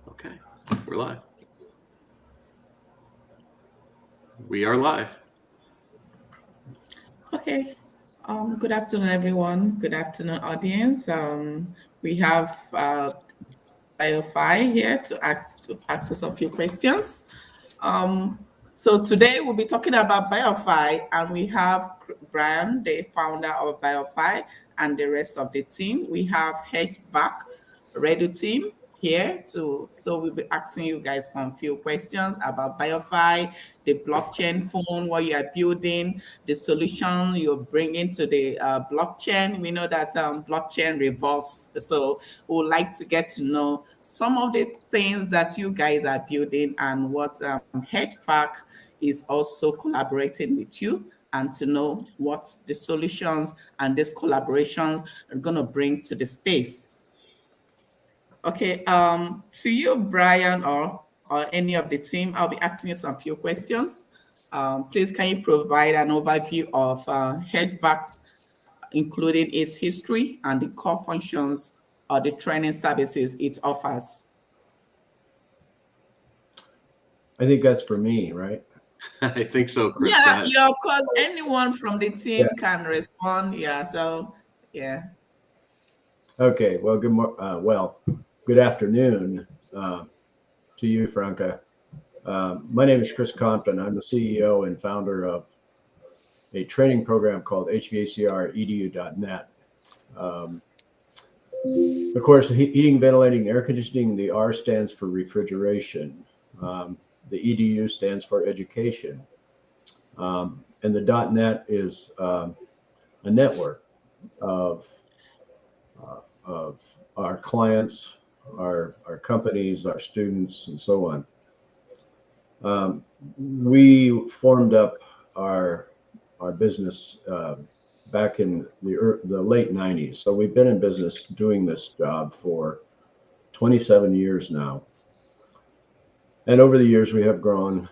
Okay, we're live. We are live. Okay. Good afternoon, everyone. Good afternoon, audience. We have BioFi here to ask us a few questions. Um, so today we'll be talking about BioFi, and we have Brian, the founder of BioFi, and the rest of the team. We have HVACRedu team here too. So we'll be asking you guys some few questions about BioFi, the blockchain phone, what you are building, the solution you're bringing to the blockchain. We know that blockchain revolves, so we would like to get to know some of the things that you guys are building and what HVAC is also collaborating with you, and to know what the solutions and these collaborations are going to bring to the space. Okay, to you, Brian, or any of the team, I'll be asking you some few questions. Please, can you provide an overview of HVAC, including its history and the core functions or the training services it offers? I think that's for me, right? I think so, Chris. Go Yeah, ahead. yeah, of course, anyone from the Yeah. team can respond. Yeah, so yeah. Okay. Well, good afternoon to you, Franca. My name is Chris Compton. I'm the CEO and founder of a training program called HVACRedu.net. Of course, heating, ventilating, air conditioning. The R stands for refrigeration. The EDU stands for education. And the .net is a network of our clients, our companies, our students, and so on. We formed up our business back in the late 90s. So we've been in business doing this job for 27 years now. And over the years, we have grown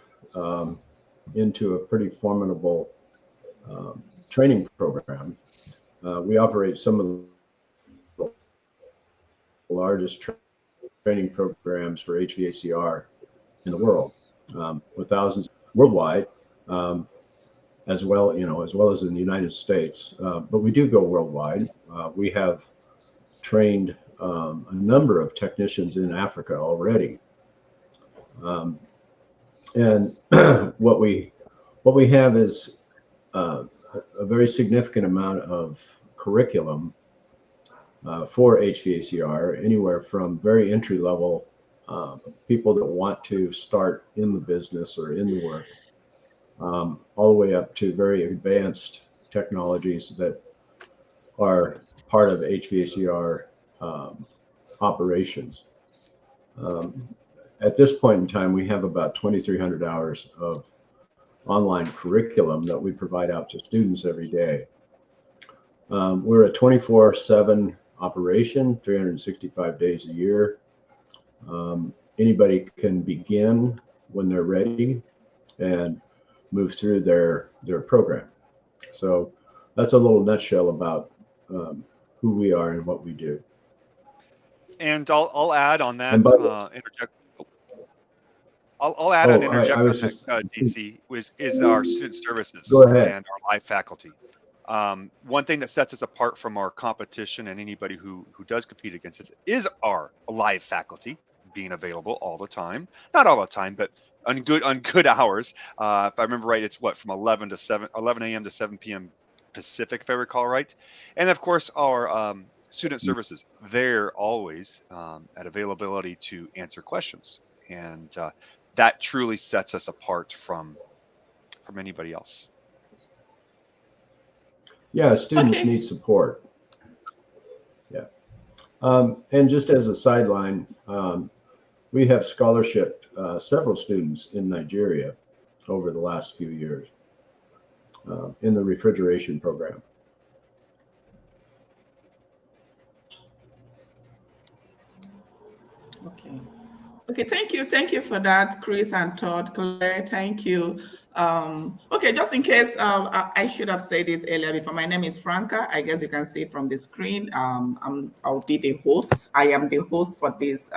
into a pretty formidable training program. We operate some of the largest training programs for HVACR in the world, with thousands worldwide, as well, as well as in the United States. But we do go worldwide. We have trained a number of technicians in Africa already, and what we have is a very significant amount of curriculum for HVACR, anywhere from very entry level people that want to start in the business or in the work, all the way up to very advanced technologies that are part of HVACR operations. At this point in time, we have about 2,300 hours of online curriculum that we provide out to students every day. We're a 24/7 operation, 365 days a year. Anybody can begin when they're ready and move through their program. So that's a little nutshell about who we are and what we do. And I'll add on that. Interject. I'll add an interject on this, DC, is our student services Go ahead. and our live faculty. One thing that sets us apart from our competition and anybody who does compete against us is our live faculty being available all the time. Not all the time, but on good hours. If I remember right, it's from 11 a.m. to 7 p.m. Pacific, if I recall right. And of course, our student services, they're always at availability to answer questions. And that truly sets us apart from anybody else. Yeah, students need support. Yeah. And just as a sideline, we have scholarshiped several students in Nigeria over the last few years in the refrigeration program. Okay. Okay, thank you for that, Chris and Todd. Claire, thank you. Okay, just in case, I should have said this earlier before. My name is Franca. I guess you can see it from the screen. I'll be the host. I am the host for this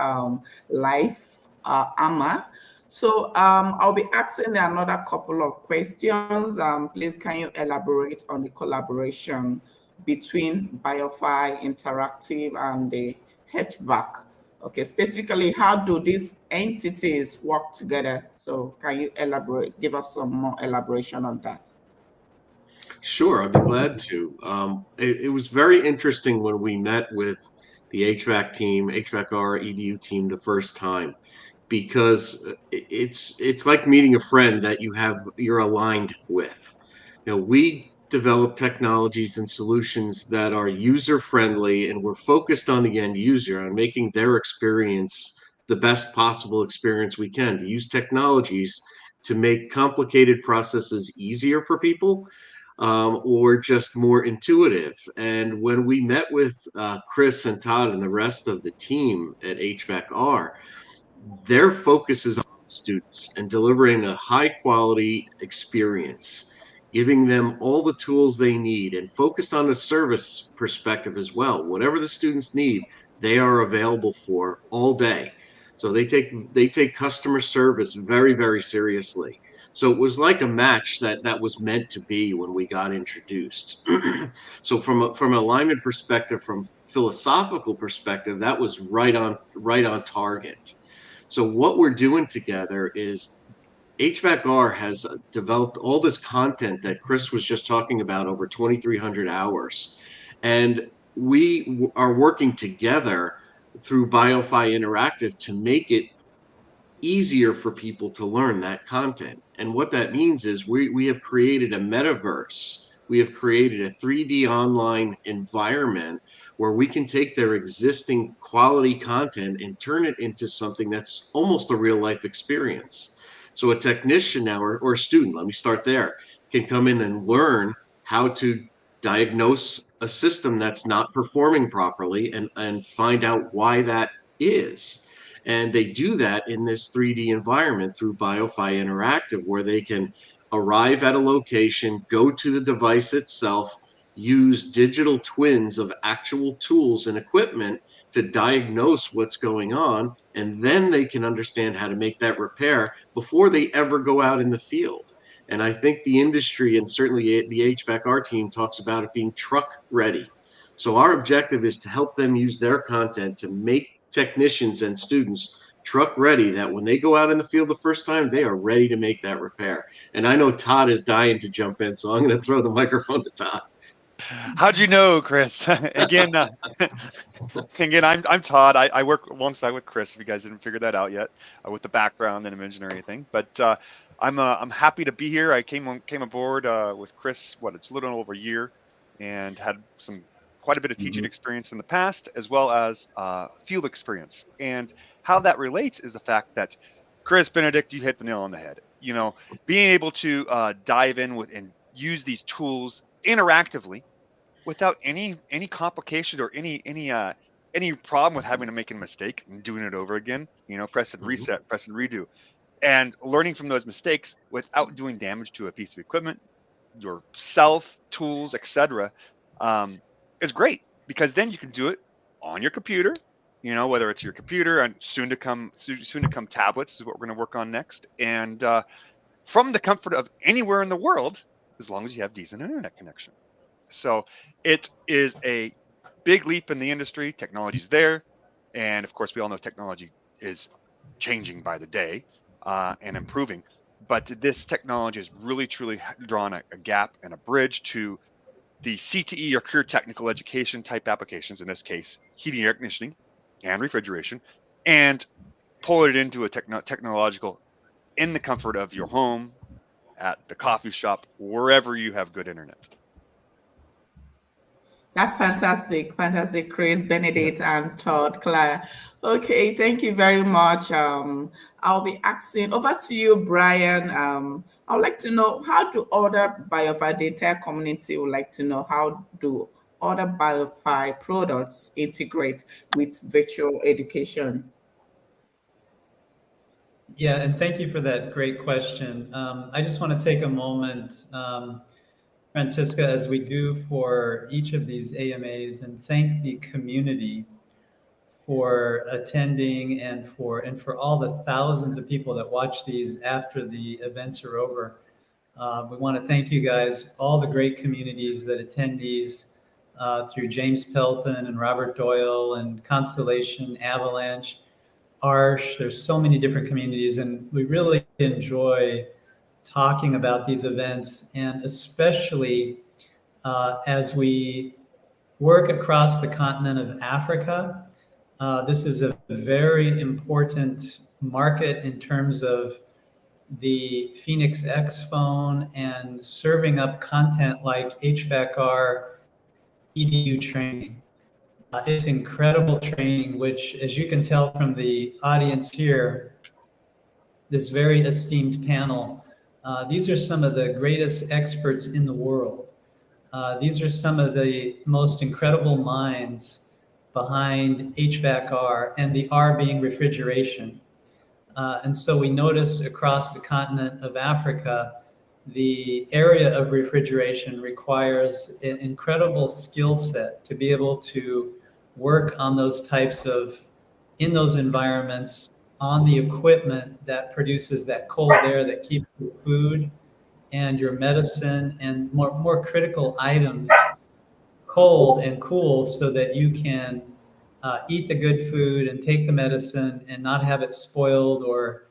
live AMA. So I'll be asking another couple of questions. Please, can you elaborate on the collaboration between BioFi Interactive and the HVAC? Okay, specifically, how do these entities work together? So can you elaborate, give us some more elaboration on that? Sure, I'd be glad to. It was very interesting when we met with the HVAC team, HVACR EDU team the first time, because it's like meeting a friend that you're aligned with. We develop technologies and solutions that are user friendly, and we're focused on the end user and making their experience the best possible experience we can, to use technologies to make complicated processes easier for people, or just more intuitive. And when we met with Chris and Todd and the rest of the team at HVACR, their focus is on students and delivering a high quality experience, giving them all the tools they need, and focused on a service perspective as well. Whatever the students need, they are available for all day. So they take customer service very, very seriously. So it was like a match that was meant to be when we got introduced. So from an alignment perspective, from philosophical perspective, that was right on target. So what we're doing together is HVACR has developed all this content that Chris was just talking about, over 2,300 hours. And we are working together through BioFi Interactive to make it easier for people to learn that content. And what that means is we have created a metaverse. We have created a 3D online environment where we can take their existing quality content and turn it into something that's almost a real life experience. So a technician now, or a student, let me start there, can come in and learn how to diagnose a system that's not performing properly, and find out why that is. And they do that in this 3D environment through BioFi Interactive, where they can arrive at a location, go to the device itself, use digital twins of actual tools and equipment to diagnose what's going on, and then they can understand how to make that repair before they ever go out in the field. And I think the industry, and certainly the HVACR team, talks about it being truck ready. So our objective is to help them use their content to make technicians and students truck ready, that when they go out in the field the first time, they are ready to make that repair. And I know Todd is dying to jump in, so I'm going to throw the microphone to Todd. How'd you know, Chris? Again, I'm Todd. I work alongside with Chris. If you guys didn't figure that out yet, with the background and image and everything. But I'm happy to be here. I came aboard with Chris. It's a little over a year, and had quite a bit of teaching experience in the past, as well as field experience. And how that relates is the fact that, Chris Benedict, you hit the nail on the head. Being able to dive in with and use these tools interactively without any complication or any problem with having to make a mistake and doing it over again. Press and reset, press and redo, and learning from those mistakes without doing damage to a piece of equipment, yourself, tools, etc. Is great, because then you can do it on your computer. Whether it's your computer and soon to come tablets is what we're going to work on next, and from the comfort of anywhere in the world, as long as you have decent internet connection. So it is a big leap in the industry. Technology's there, and of course, we all know technology is changing by the day and improving. But this technology has really, truly drawn a gap and a bridge to the CTE, or career technical education type applications, in this case, heating, air conditioning, and refrigeration, and pull it into a technological in the comfort of your home, at the coffee shop, wherever you have good internet. That's fantastic, Chris, Benedict, and Todd, Claire. Okay, thank you very much. I'll be asking over to you, Brian. I'd like to know, how do other BioFi, the entire community would like to know, how do other BioFi products integrate with virtual education? Yeah, and thank you for that great question. I just want to take a moment, Francisca, as we do for each of these AMAs, and thank the community for attending and for all the thousands of people that watch these after the events are over. We want to thank you guys, all the great communities that attend these through James Pelton and Robert Doyle and Constellation, Avalanche, Arsh. There's so many different communities, and we really enjoy talking about these events, and especially as we work across the continent of Africa. This is a very important market in terms of the Phoenix X phone and serving up content like HVACR EDU training. It's incredible training, which, as you can tell from the audience here, this very esteemed panel, these are some of the greatest experts in the world. These are some of the most incredible minds behind HVAC-R, and the R being refrigeration. And so we notice across the continent of Africa, the area of refrigeration requires an incredible skill set to be able to work on those types of, in those environments, on the equipment that produces that cold air that keeps your food and your medicine and more critical items cold and cool, so that you can eat the good food and take the medicine and not have it spoiled or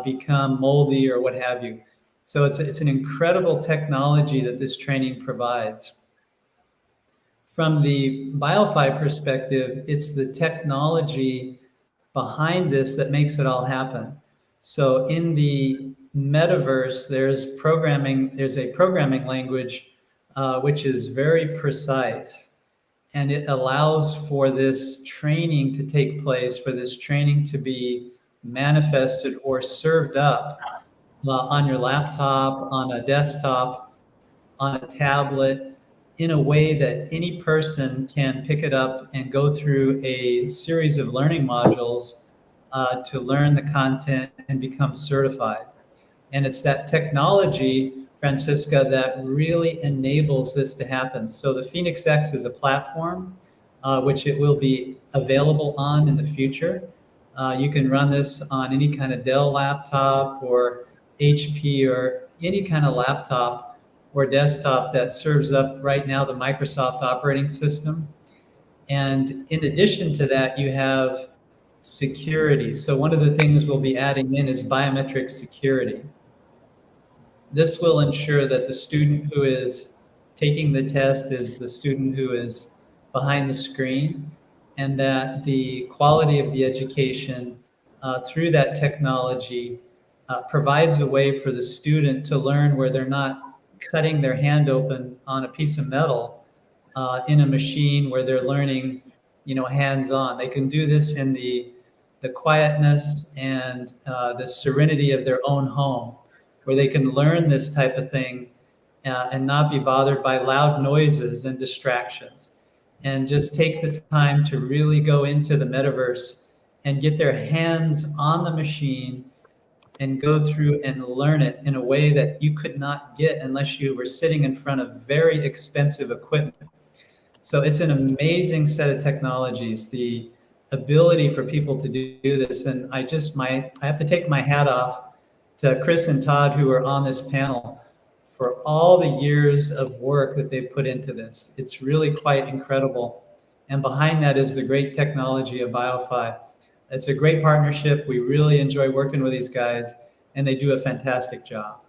become moldy or what have you. So it's an incredible technology that this training provides. From the BioFi perspective, it's the technology behind this that makes it all happen. So in the Metaverse, there's a programming language which is very precise, and it allows for this training to take place, for this training to be manifested or served up on your laptop, on a desktop, on a tablet, in a way that any person can pick it up and go through a series of learning modules to learn the content and become certified. And it's that technology, Francisca, that really enables this to happen. So the Phoenix X is a platform which it will be available on in the future. You can run this on any kind of Dell laptop or HP or any kind of laptop or desktop that serves up right now the Microsoft operating system. And in addition to that, you have security. So one of the things we'll be adding in is biometric security. This will ensure that the student who is taking the test is the student who is behind the screen, and that the quality of the education through that technology provides a way for the student to learn where they're not cutting their hand open on a piece of metal in a machine, where they're learning, hands-on. They can do this in the quietness and the serenity of their own home, where they can learn this type of thing and not be bothered by loud noises and distractions, and just take the time to really go into the metaverse and get their hands on the machine and go through and learn it in a way that you could not get unless you were sitting in front of very expensive equipment. So it's an amazing set of technologies, the ability for people to do this. And I have to take my hat off to Chris and Todd, who are on this panel, for all the years of work that they've put into this. It's really quite incredible. And behind that is the great technology of BioFi. It's a great partnership. We really enjoy working with these guys, and they do a fantastic job.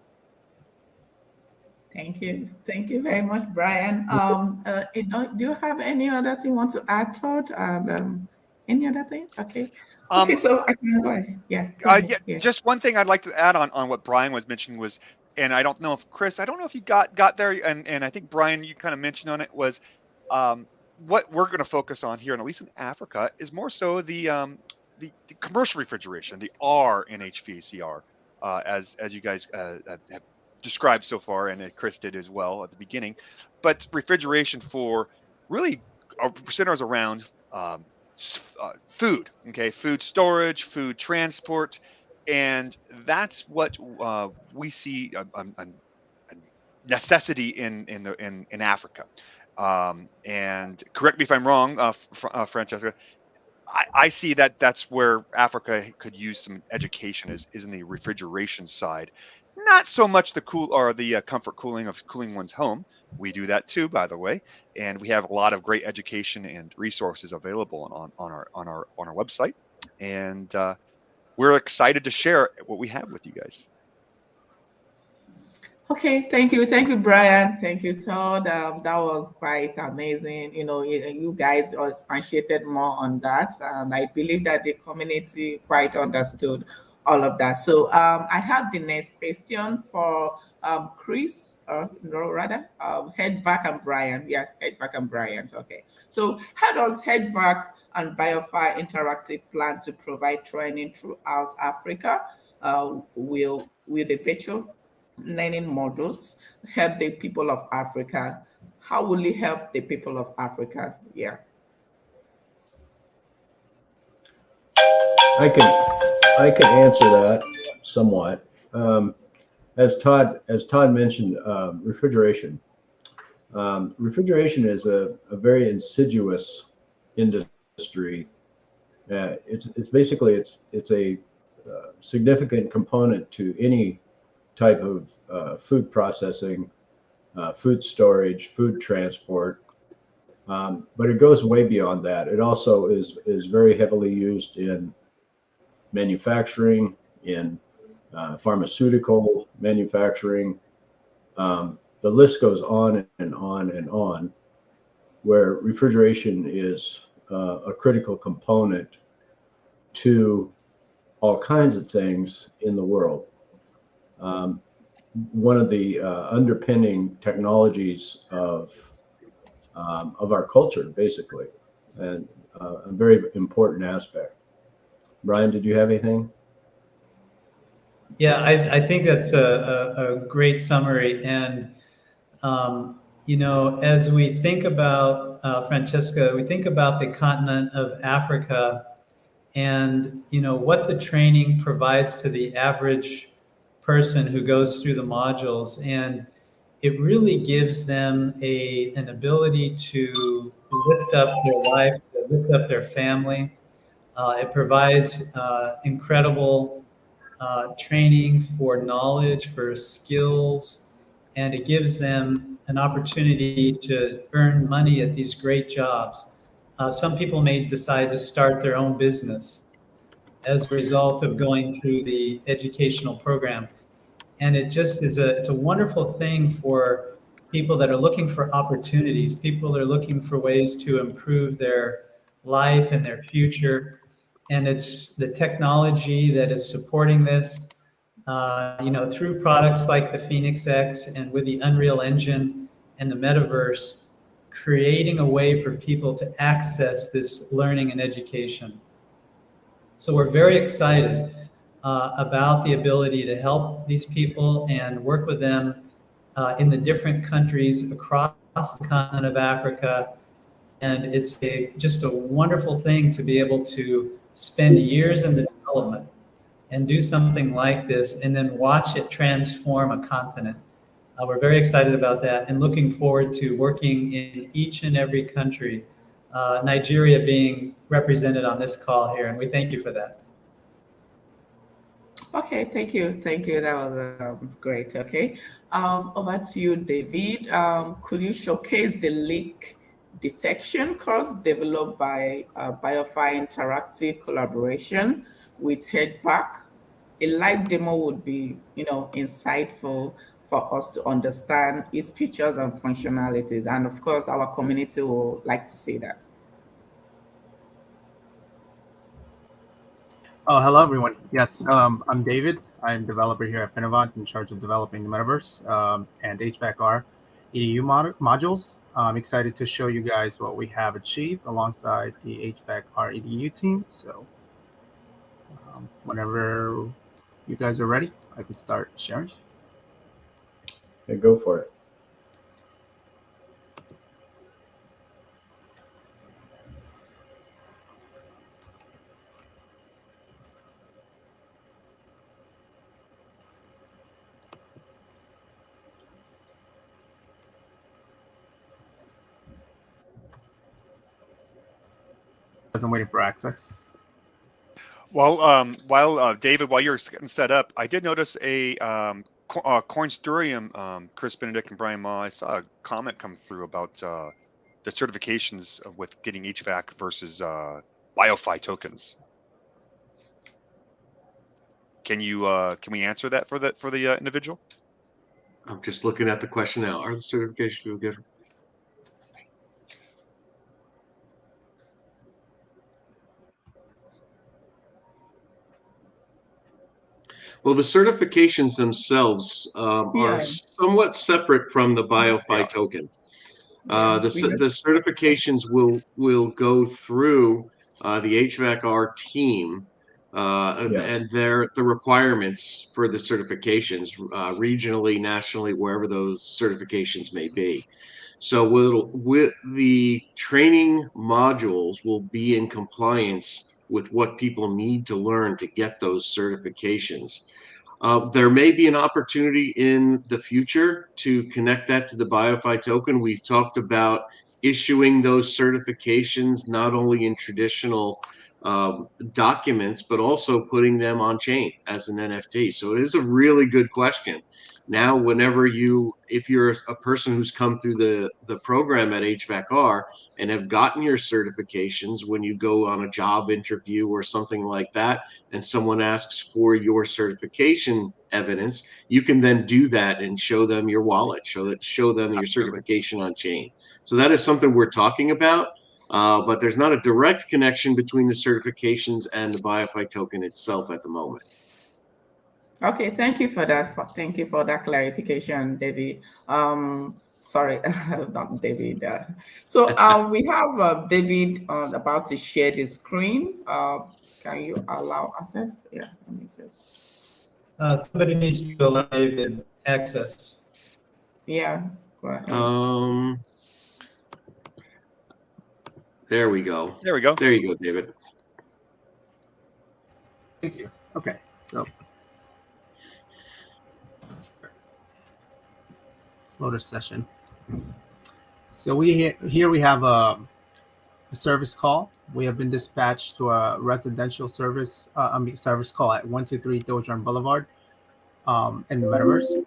Thank you. Thank you very much, Brian. Do you have any other thing you want to add, Todd? And any other thing? Okay. Okay, so I can go ahead. Yeah. Yeah. Just one thing I'd like to add on what Brian was mentioning was, and I don't know if Chris, I don't know if you got there, and I think Brian, you kind of mentioned on it, was what we're going to focus on here, and at least in Africa, is more so the commercial refrigeration, the R in HVACR, as you guys have described so far, and Chris did as well at the beginning. But refrigeration for really centers around food, okay, food storage, food transport, And that's what we see a necessity in Africa. And correct me if I'm wrong, Francesca. I see that that's where Africa could use some education is in the refrigeration side, not so much the cool or the comfort cooling of cooling one's home. We do that too, by the way, and we have a lot of great education and resources available on our website, and we're excited to share what we have with you guys. Okay, thank you, Brian. Thank you, Todd. That was quite amazing. You guys expatiated more on that, and I believe that the community quite understood all of that. So I have the next question for Chris, or no, rather, HVAC and Brian. Yeah, HVAC and Brian. Okay. So how does HVAC and BioFi Interactive plan to provide training throughout Africa? Will the virtual learning models help the people of Africa? How will it help the people of Africa? Yeah. I can answer that somewhat. As Todd mentioned, refrigeration. Refrigeration is a very insidious industry. It's basically it's a significant component to any type of food processing, food storage, food transport. But it goes way beyond that. It also is very heavily used in manufacturing, in pharmaceutical manufacturing. The list goes on and on and on, where refrigeration is a critical component to all kinds of things in the world. One of the underpinning technologies of our culture, basically, and a very important aspect. Brian, did you have anything? Yeah, I think that's a great summary. And, as we think about, Francesca, we think about the continent of Africa and, what the training provides to the average person who goes through the modules. And it really gives them an ability to lift up their life, to lift up their family. It provides incredible training for knowledge, for skills, and it gives them an opportunity to earn money at these great jobs. Some people may decide to start their own business as a result of going through the educational program. And it just is it's a wonderful thing for people that are looking for opportunities, people that are looking for ways to improve their life and their future. And it's the technology that is supporting this, through products like the Phoenix X and with the Unreal Engine and the Metaverse, creating a way for people to access this learning and education. So we're very excited about the ability to help these people and work with them in the different countries across the continent of Africa. And it's just a wonderful thing to be able to spend years in the development and do something like this and then watch it transform a continent. We're very excited about that and looking forward to working in each and every country, Nigeria being represented on this call here. And we thank you for that. Okay, thank you. Thank you. That was great. Okay. Over to you, David. Could you showcase the leak detection course developed by BioFi Interactive collaboration with HVAC? A live demo would be, insightful for us to understand its features and functionalities. And of course, our community will like to see that. Oh, hello everyone. Yes, I'm David. I'm developer here at Finovant in charge of developing the Metaverse and HVACR EDU modules. I'm excited to show you guys what we have achieved alongside the HVACR EDU team. So whenever you guys are ready, I can start sharing. Okay, go for it. as I'm waiting for access. While David, while you're getting set up, I did notice a Cornstorium, Chris Benedict and Brian Ma. I saw a comment come through about the certifications with getting HVAC versus BioFi tokens. Can we answer that for the individual? I'm just looking at the question now. Are the certifications different? Well, the certifications themselves are Yeah. somewhat separate from the BioFi token. The certifications will go through the HVACR team, and the requirements for the certifications regionally, nationally, wherever those certifications may be. So with the training modules will be in compliance with what people need to learn to get those certifications. There may be an opportunity in the future to connect that to the BioFi token. We've talked about issuing those certifications not only in traditional documents, but also putting them on chain as an NFT. So it is a really good question. Now, if you're a person who's come through the program at HVACR and have gotten your certifications, when you go on a job interview or something like that, and someone asks for your certification evidence, you can then do that and show them your wallet, show them your certification on chain. So that is something we're talking about, but there's not a direct connection between the certifications and the BioFi token itself at the moment. Okay, thank you for that. Thank you for that clarification, David. Sorry, not David. So we have David about to share the screen. Can you allow access? Yeah, let me just. Somebody needs to allow David access. Yeah, go ahead. There we go. There we go. There you go, David. Thank you. Okay, so slow the session. So here we have a service call. We have been dispatched to a residential service call at 123 Dojan Boulevard in the Metaverse.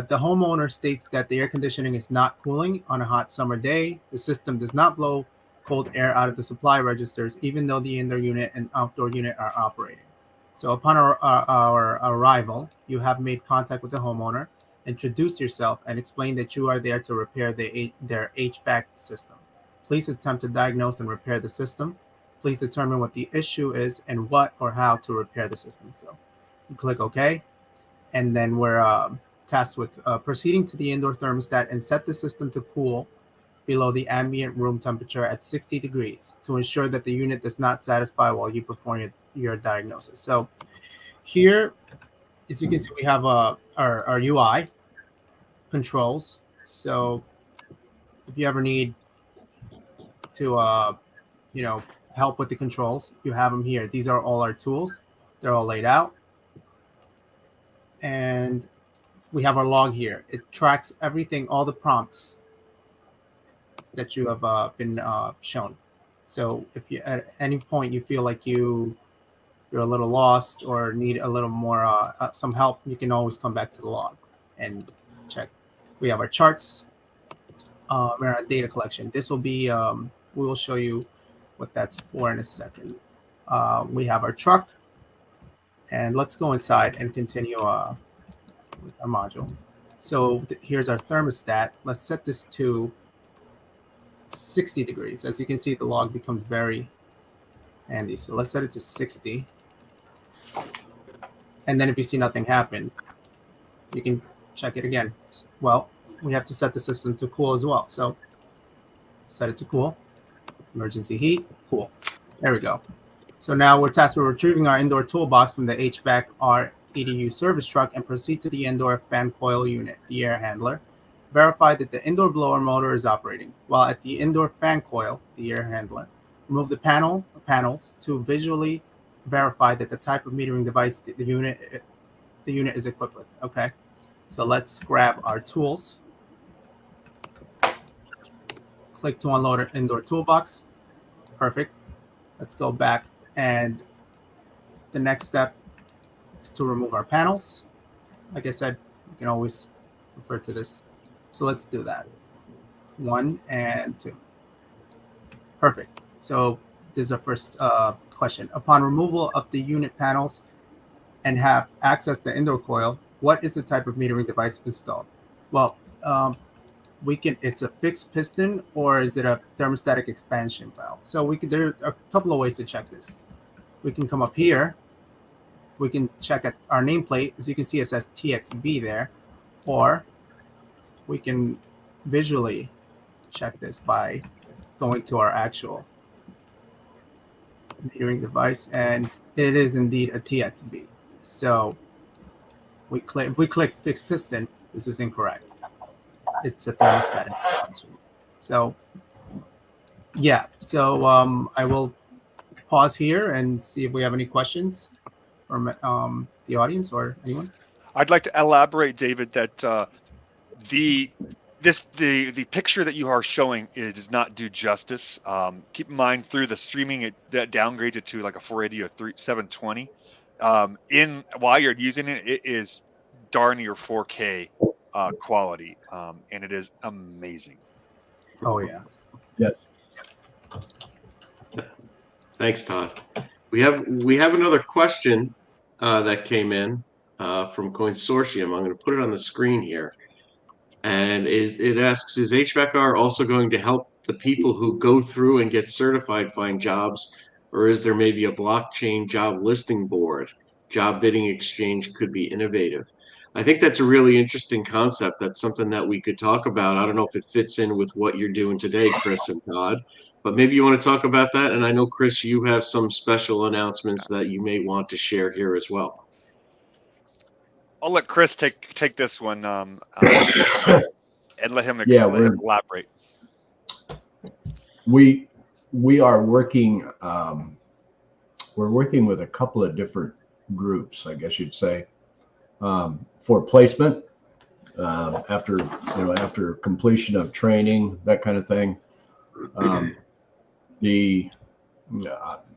The homeowner states that the air conditioning is not cooling on a hot summer day. The system does not blow cold air out of the supply registers, even though the indoor unit and outdoor unit are operating. So upon our arrival, you have made contact with the homeowner, introduce yourself, and explain that you are there to repair their HVAC system. Please attempt to diagnose and repair the system. Please determine what the issue is and what or how to repair the system. So you click OK, and then we're tasked with proceeding to the indoor thermostat and set the system to cool below the ambient room temperature at 60 degrees to ensure that the unit does not satisfy while you perform your diagnosis. So here, as you can see, we have our UI controls. So if you ever need to help with the controls, you have them here. These are all our tools. They're all laid out. And we have our log here. It tracks everything, all the prompts that you have been shown. So if you at any point you feel like you're a little lost or need a little more some help, you can always come back to the log and check. We have our charts, our data collection. This will be we will show you what that's for in a second. We have our truck, and let's go inside and continue with our module. So here's our thermostat. Let's set this to 60 degrees. As you can see, the log becomes very handy. So let's set it to 60. And then if you see nothing happen, you can check it again. Well, we have to set the system to cool as well. So set it to cool. Emergency heat, cool. There we go. So now we're tasked with retrieving our indoor toolbox from the HVACR EDU service truck and proceed to the indoor fan coil unit, the air handler. Verify that the indoor blower motor is operating. While at the indoor fan coil, the air handler, remove the panels to visually verify that the type of metering device the unit is equipped with. Okay, so let's grab our tools. Click to unload our indoor toolbox. Perfect. Let's go back, and the next step is to remove our panels. Like I said, you can always refer to this. So let's do that. 1 and 2. Perfect. So this is our first question. Upon removal of the unit panels and have access to indoor coil, what is the type of metering device installed? Well, it's a fixed piston, or is it a thermostatic expansion valve? So there are a couple of ways to check this. We can come up here. We can check at our nameplate. As you can see, it says TXV there. Or we can visually check this by going to our actual metering device, and it is indeed a TXV. So if we click fixed piston, this is incorrect. It's a thermostatic expansion. So yeah, so I will pause here and see if we have any questions from the audience or anyone. I'd like to elaborate, David, that the picture that you are showing, it does not do justice. Keep in mind, through the streaming, that downgrades it to like a 480 or 720. While you're using it, it is darn near 4K quality, and it is amazing. Oh yeah. Yes. Thanks, Todd. We have another question that came in from Consortium. I'm going to put it on the screen here, and it asks: is HVACR also going to help the people who go through and get certified find jobs, or is there maybe a blockchain job listing board? Job bidding exchange could be innovative. I think that's a really interesting concept. That's something that we could talk about. I don't know if it fits in with what you're doing today, Chris and Todd, but maybe you want to talk about that. And I know, Chris, you have some special announcements that you may want to share here as well. I'll let Chris take this one and let him elaborate. We are working. We're working with a couple of different groups, I guess you'd say, for placement after completion of training, that kind of thing.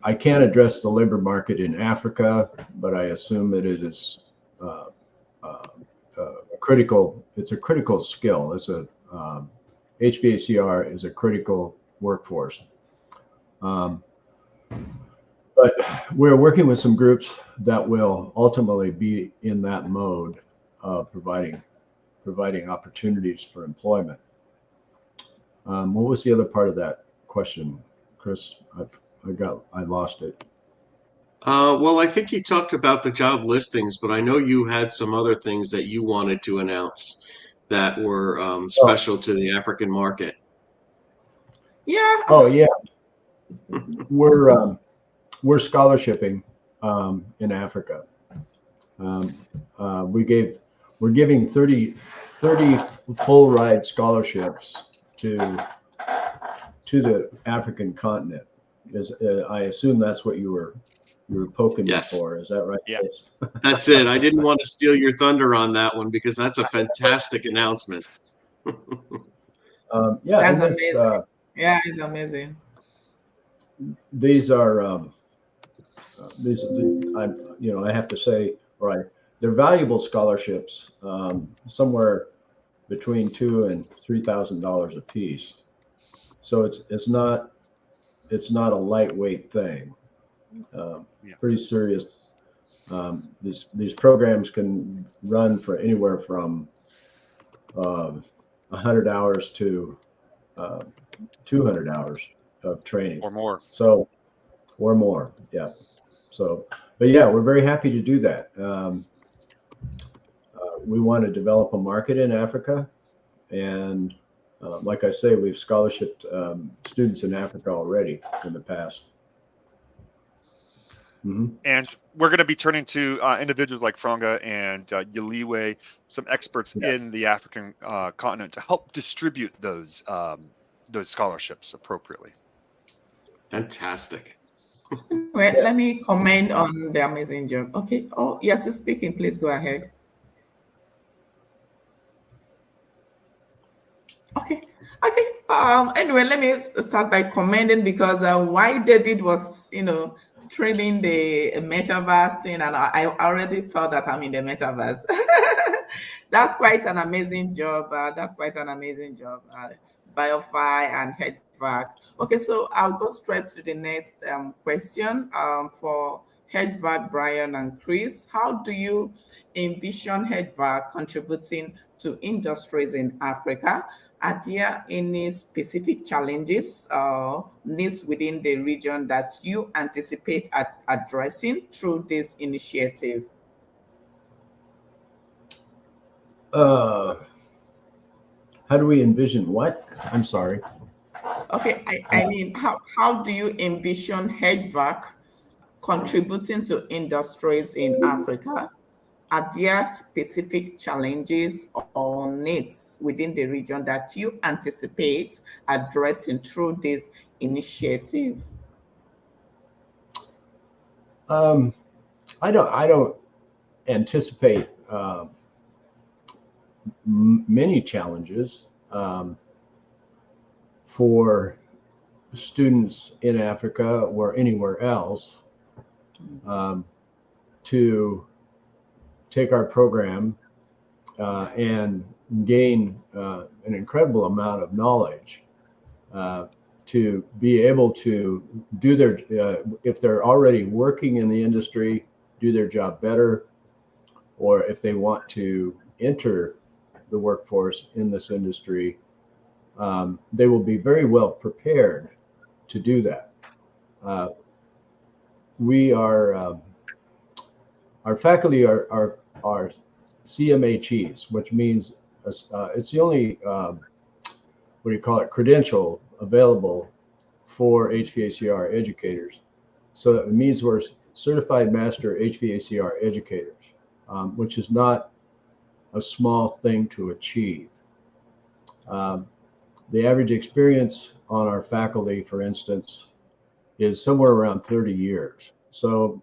I can't address the labor market in Africa, but I assume that it is critical. It's a critical skill. It's HVACR is a critical workforce. But we're working with some groups that will ultimately be in that mode of providing opportunities for employment. What was the other part of that question, Chris? I lost it. Well, I think you talked about the job listings, but I know you had some other things that you wanted to announce that were special to the African market. Yeah. Oh yeah. We're scholarshiping in Africa. We're giving 30 full ride scholarships to the African continent. I assume that's what you were poking me for. Is that right? Yeah. That's it. I didn't want to steal your thunder on that one because that's a fantastic announcement. Yeah, that's amazing. Yeah, it's amazing. These are I have to say, right, they're valuable scholarships, somewhere between $2,000 and $3,000 a piece. So it's not a lightweight thing. Pretty serious. These programs can run for anywhere from 100 hours to 200 hours of training or more. Or more, yeah. So, but yeah, we're very happy to do that. We want to develop a market in Africa, and like I say, we've scholarshiped students in Africa already in the past. Mm-hmm. And we're going to be turning to individuals like Franga and Yaliwe, some experts in the African continent, to help distribute those scholarships appropriately. Fantastic. Wait, let me comment on the amazing job. Okay. Oh, yes, you're speaking. Please go ahead. Okay. Okay. Anyway, let me start by commending because why David was, streaming the metaverse thing, and I already felt that I'm in the metaverse. That's quite an amazing job. BioFi and HVAC. Okay, so I'll go straight to the next question for HVAC, Brian and Chris. How do you envision HVAC contributing to industries in Africa? Are there any specific challenges needs within the region that you anticipate addressing through this initiative? How do we envision what? I'm sorry. Okay, I mean, how do you envision HVAC contributing to industries in Africa? Are there specific challenges or needs within the region that you anticipate addressing through this initiative? I don't anticipate many challenges for students in Africa or anywhere else to take our program and gain an incredible amount of knowledge to be able to do their, if they're already working in the industry, do their job better, or if they want to enter the workforce in this industry, they will be very well prepared to do that. We are, our faculty are CMHEs, which means it's the only, what do you call it, credential available for HVACR educators. So it means we're certified master HVACR educators, which is not a small thing to achieve. The average experience on our faculty, for instance, is somewhere around 30 years. So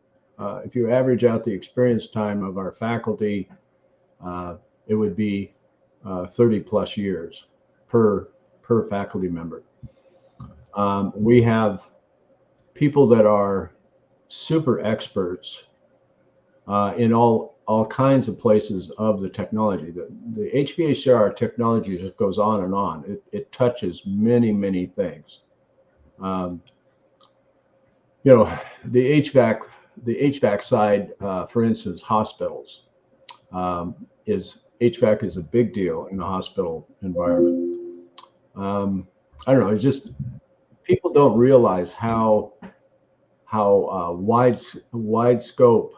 if you average out the experience time of our faculty, it would be 30 plus years per faculty member. We have people that are super experts in all kinds of places of the technology. The HVACR technology just goes on and on. It touches many things. You know, the HVAC side, for instance, hospitals, HVAC is a big deal in a hospital environment. I don't know. It's just people don't realize how wide scope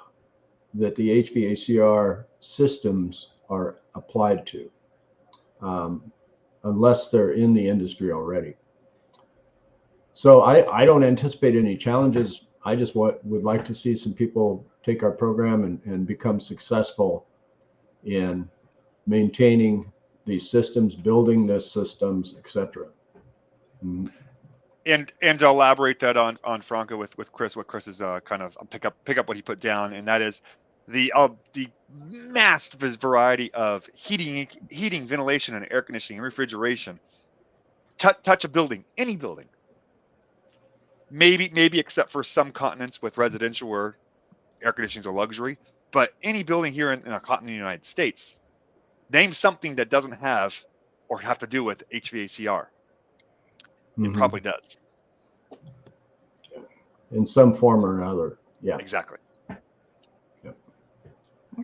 that the HVACR systems are applied to, unless they're in the industry already. So I don't anticipate any challenges. I just would like to see some people take our program and become successful in maintaining these systems, building the systems, etc. And to elaborate that on Franco with Chris, what Chris is kind of pick up what he put down, and that is the massive variety of heating, ventilation, and air conditioning and refrigeration. Touch a building, any building. Maybe except for some continents with residential where air conditioning is a luxury, but any building here in a continent in the United States, name something that doesn't have or have to do with HVACR. It probably does. In some form or another. Yeah. Exactly. Yep.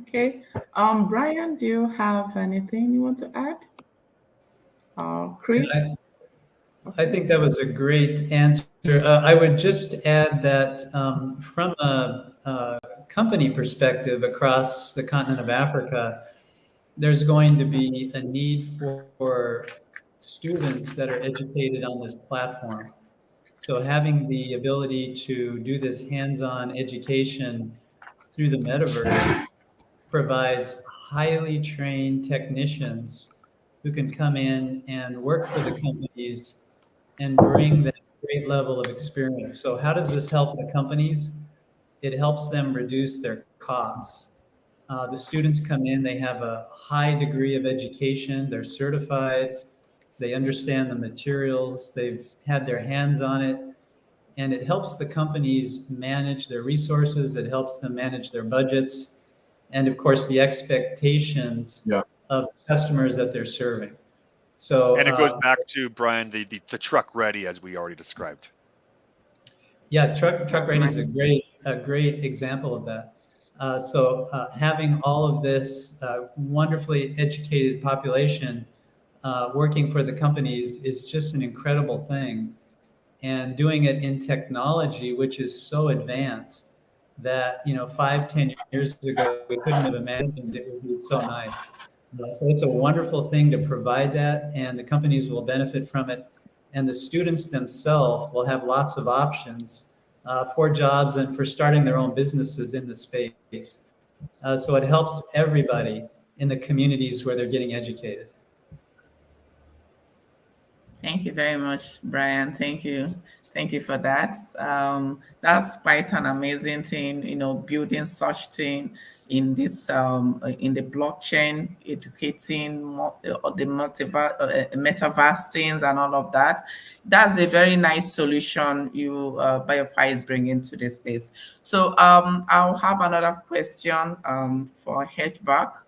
Okay. Brian, do you have anything you want to add? Chris? I think that was a great answer. I would just add that from a company perspective across the continent of Africa, there's going to be a need for students that are educated on this platform. So having the ability to do this hands-on education through the metaverse provides highly trained technicians who can come in and work for the companies and bring that great level of experience. So how does this help the companies? It helps them reduce their costs. The students come in, they have a high degree of education, they're certified, They understand the materials. They've had their hands on it. And it helps the companies manage their resources. It helps them manage their budgets. And of course, the expectations of customers that they're serving. So, and it goes back to, Brian, the truck ready, as we already described. Yeah, truck ready is a great example of that. So having all of this wonderfully educated population working for the companies is just an incredible thing. And doing it in technology, which is so advanced that, 5-10 years ago, we couldn't have imagined it would be so nice. So it's a wonderful thing to provide that, and the companies will benefit from it. And the students themselves will have lots of options for jobs and for starting their own businesses in the space. So it helps everybody in the communities where they're getting educated. Thank you very much, Brian. Thank you. Thank you for that. That's quite an amazing thing, building such thing in this in the blockchain, educating the metaverse things and all of that. That's a very nice solution BioFi is bringing to this space. So I'll have another question for HVAC.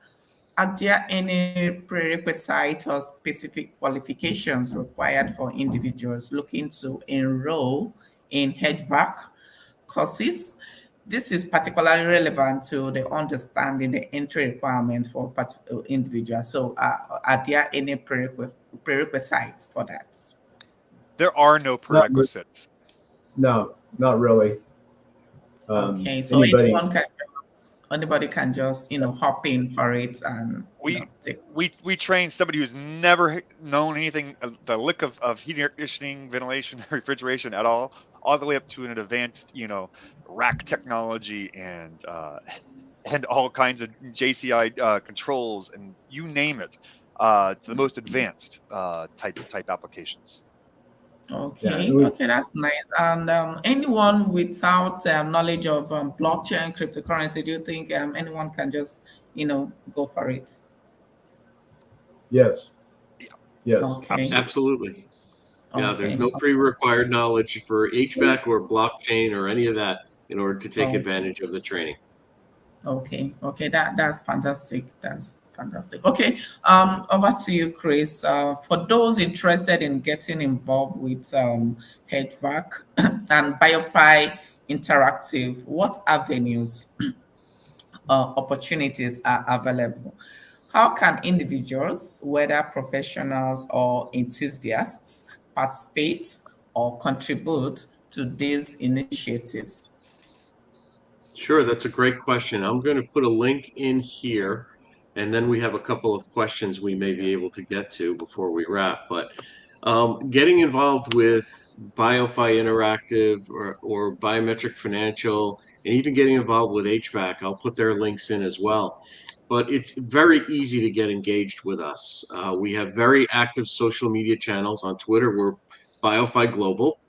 Are there any prerequisites or specific qualifications required for individuals looking to enroll in HVAC courses? This is particularly relevant to the understanding the entry requirement for individuals. So are there any prerequisites for that? There are no prerequisites. No, not really. Okay, so anybody can just hop in for it, and we train somebody who's never known anything, the lick of heating, air conditioning, ventilation, refrigeration at all the way up to an advanced rack technology and all kinds of JCI controls, and you name it, to the most advanced type applications. Okay, that's nice. And anyone without knowledge of blockchain, cryptocurrency, do you think anyone can just, go for it? Yes. Yes. Okay. Absolutely. Yeah, Okay. there's no pre-required knowledge for HVAC or blockchain or any of that in order to take advantage of the training. Okay. That's fantastic. That's fantastic. Okay. Over to you, Chris. For those interested in getting involved with HVAC and BioFi Interactive, what avenues opportunities are available? How can individuals, whether professionals or enthusiasts, participate or contribute to these initiatives? Sure, that's a great question. I'm going to put a link in here, and then we have a couple of questions we may be able to get to before we wrap. But getting involved with BioFi Interactive or Biometric Financial, and even getting involved with HVAC, I'll put their links in as well. But it's very easy to get engaged with us. We have very active social media channels. On Twitter, we're BioFi Global.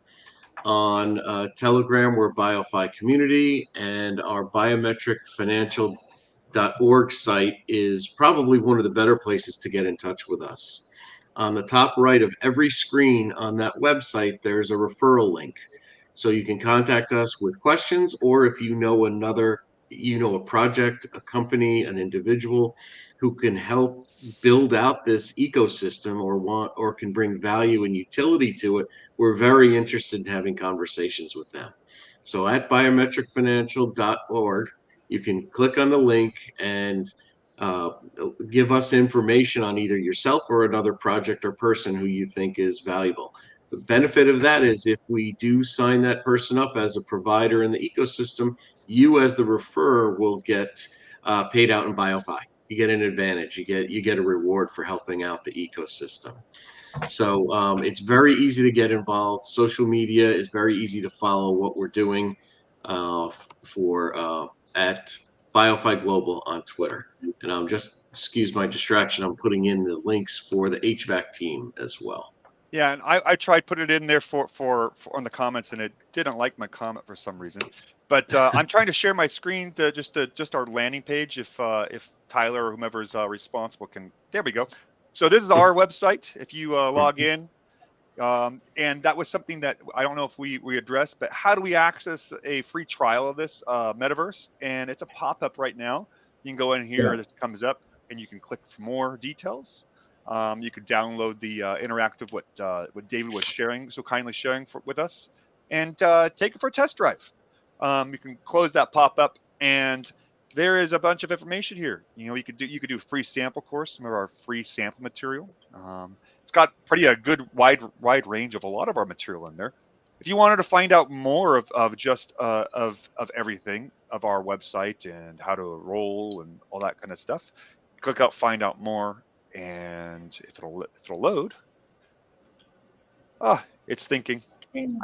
On Telegram, we're BioFi Community, and our biometricfinancial.org site is probably one of the better places to get in touch with us. On the top right of every screen on that website, there's a referral link. So you can contact us with questions, or if you know a project, a company, an individual who can help build out this ecosystem or can bring value and utility to it, we're very interested in having conversations with them. So at biometricfinancial.org, you can click on the link and give us information on either yourself or another project or person who you think is valuable. The benefit of that is if we do sign that person up as a provider in the ecosystem, you as the referrer will get paid out in BioFi. You get an advantage. You get a reward for helping out the ecosystem. So it's very easy to get involved. Social media is very easy to follow what we're doing at BioFi Global on Twitter. And excuse my distraction, I'm putting in the links for the HVAC team as well. Yeah, and I tried putting it in there for on the comments, and it didn't like my comment for some reason. But I'm trying to share my screen to just our landing page. If Tyler or whomever is responsible can, there we go. So this is our website. If you log in, and that was something that I don't know if we addressed, but how do we access a free trial of this Metaverse? And it's a pop-up right now. You can go in here, this comes up, and you can click for more details. You could download the interactive what David was sharing, so kindly sharing with us, and take it for a test drive. You can close that pop-up, and there is a bunch of information here. You could do free sample course, some of our free sample material. It's got a good wide range of a lot of our material in there. If you wanted to find out more of just of everything of our website and how to enroll and all that kind of stuff, click out find out more, and if it'll load. It's thinking.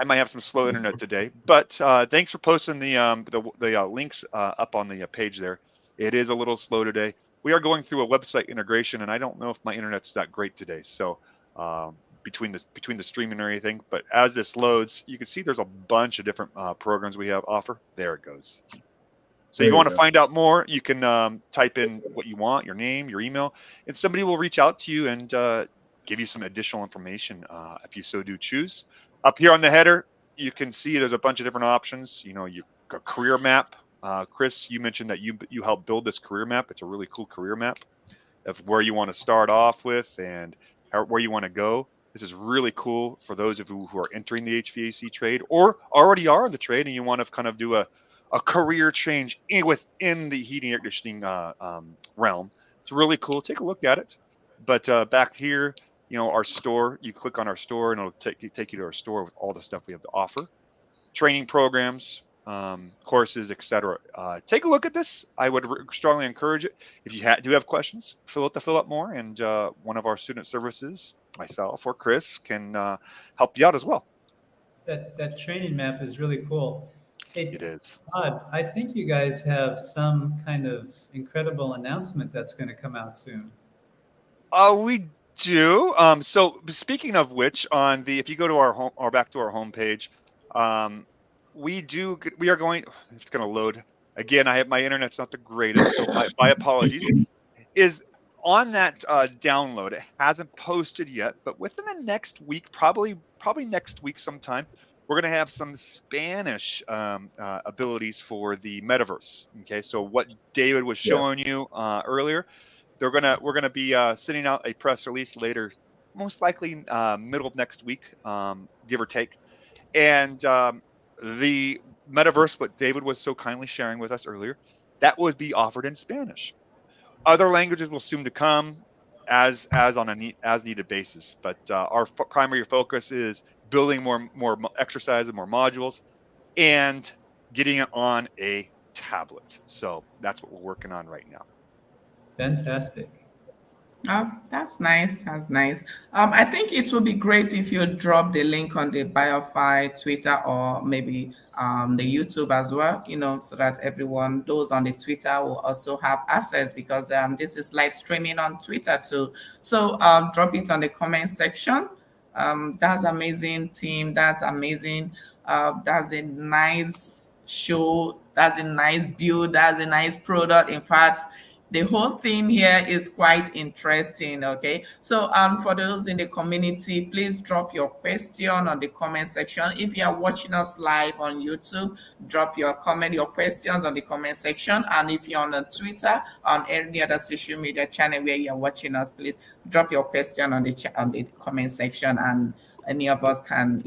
I might have some slow internet today, but thanks for posting the links up on the page there. It is a little slow today. We are going through a website integration, and I don't know if my internet's that great today. So between the streaming and everything, but as this loads, you can see there's a bunch of different programs we have offer. There it goes. So if you want to find out more, you can type in what you want, your name, your email, and somebody will reach out to you and give you some additional information if you so do choose. Up here on the header, you can see there's a bunch of different options. A career map. Chris, you mentioned that you helped build this career map. It's a really cool career map of where you want to start off with and where you want to go. This is really cool for those of you who are entering the HVAC trade or already are in the trade and you want to kind of do a career change within the heating air conditioning realm. It's really cool. Take a look at it. But back here, our store, you click on our store and it'll take you to our store with all the stuff we have to offer. Training programs, courses, etc. Take a look at this. I would strongly encourage it. If you do have questions, fill out more, and one of our student services, myself or Chris, can help you out as well. That training map is really cool. Hey, it is. Todd, I think you guys have some kind of incredible announcement that's going to come out soon. We do. So speaking of which, if you go to our home or back to our homepage, we are going. It's going to load again. My internet's not the greatest, so my apologies. Is on that download. It hasn't posted yet, but within the next week, probably next week sometime, we're going to have some Spanish abilities for the Metaverse. Okay, so what David was showing you earlier. We're gonna be sending out a press release later, most likely middle of next week, give or take. And the Metaverse, what David was so kindly sharing with us earlier, that would be offered in Spanish. Other languages will soon to come, as on a as needed basis. But our primary focus is building more exercises, more modules, and getting it on a tablet. So that's what we're working on right now. Fantastic. Oh, that's nice. That's nice. I think it would be great if you drop the link on the BioFi Twitter or maybe the YouTube as well, so that those on the Twitter will also have access because this is live streaming on Twitter too. So drop it on the comment section. That's amazing, team. That's amazing. That's a nice show. That's a nice build. That's a nice product. In fact, the whole thing here is quite interesting. Okay, so for those in the community, please drop your question on the comment section. If you are watching us live on YouTube, drop your questions on the comment section. And if you're on Twitter, on any other social media channel where you're watching us, please drop your question on the comment section, and any of us can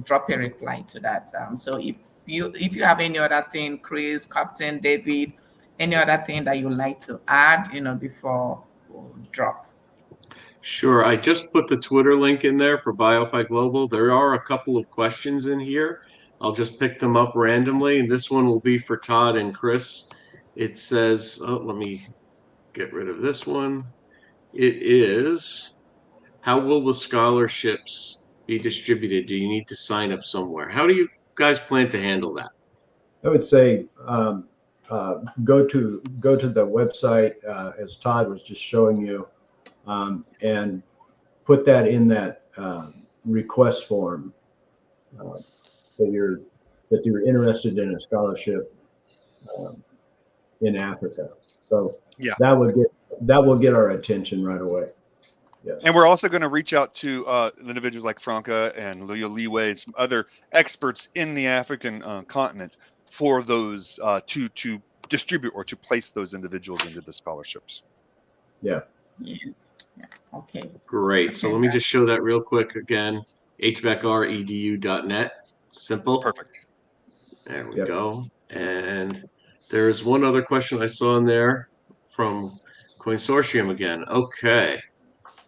drop a reply to that. So if you have any other thing, Chris, Captain David, any other thing that you'd like to add, before we'll drop? Sure. I just put the Twitter link in there for BioFi Global. There are a couple of questions in here. I'll just pick them up randomly, and this one will be for Todd and Chris. It says, let me get rid of this one. It is, how will the scholarships be distributed? Do you need to sign up somewhere? How do you guys plan to handle that? I would say go to the website as Todd was just showing you, and put that in that request form that you're interested in a scholarship in Africa. So that would that will get our attention right away. Yes. And we're also going to reach out to individuals like Franca and Leo Leeway and some other experts in the African continent for those to distribute or to place those individuals into the scholarships. Yeah. Yes. Yeah. Okay. Great. So let me just show that real quick again. HVACRedu.net. Simple. Perfect. There we go. And there's one other question I saw in there from Consortium again. Okay.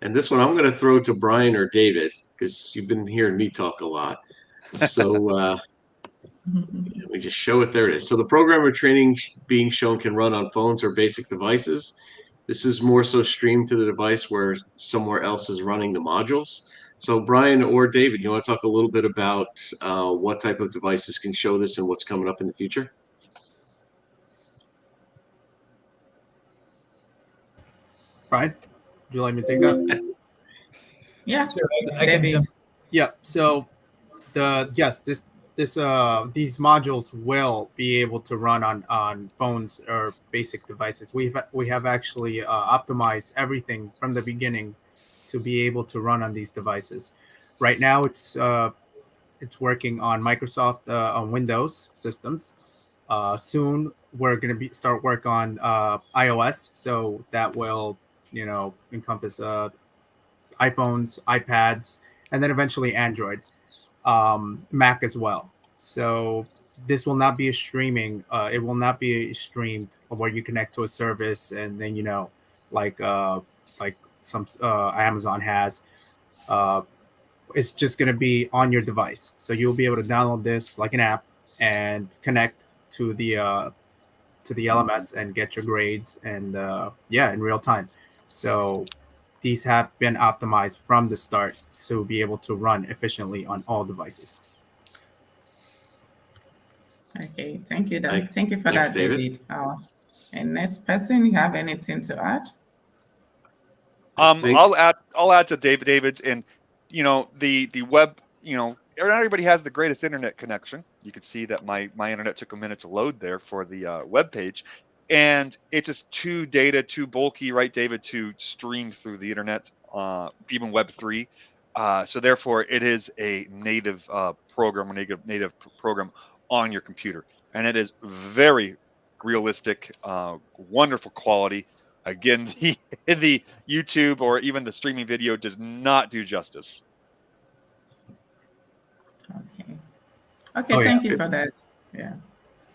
And this one I'm going to throw to Brian or David because you've been hearing me talk a lot. So let me just show it. There it is. So the program of training being shown can run on phones or basic devices. This is more so streamed to the device where somewhere else is running the modules. So Brian or David, you want to talk a little bit about what type of devices can show this and what's coming up in the future? Brian, would you like me to take that? Yeah. Sure, I can jump. Yeah. So these modules will be able to run on phones or basic devices. We have actually optimized everything from the beginning to be able to run on these devices. Right now, it's working on Microsoft on Windows systems. Soon, we're going to start work on iOS, so that will encompass iPhones, iPads, and then eventually Android, Mac as well. So this will not be a streaming. It will not be streamed where you connect to a service and then like some Amazon has. It's just going to be on your device, so you'll be able to download this like an app and connect to the LMS and get your grades and in real time. So these have been optimized from the start to be able to run efficiently on all devices. Okay, thank you, Dan. Thank you for that, David. And next person, you have anything to add? I'll add to David's, and the web. Not everybody has the greatest internet connection. You can see that my internet took a minute to load there for the web page. And it's just too bulky, right, David, to stream through the internet, even Web3. So therefore, it is a native program, or native program on your computer, and it is very realistic, wonderful quality. Again, the YouTube or even the streaming video does not do justice. Okay. Thank you for that. Yeah.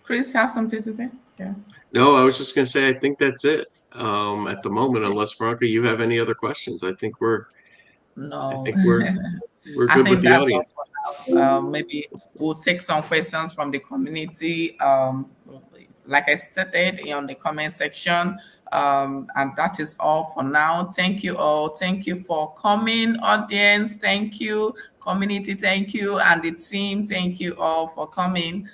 Chris, have something to say? Yeah. No, I was just going to say, I think that's it at the moment, unless Franca, you have any other questions. I think we're good with the audience. Maybe we'll take some questions from the community. Like I stated on the comment section, and that is all for now. Thank you all. Thank you for coming, audience. Thank you, community. Thank you, and the team. Thank you all for coming.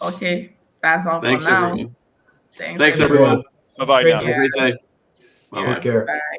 Okay, that's all for now. Everyone. Thanks, everyone. Bye-bye now. Have a great day. Bye. Take care. Bye.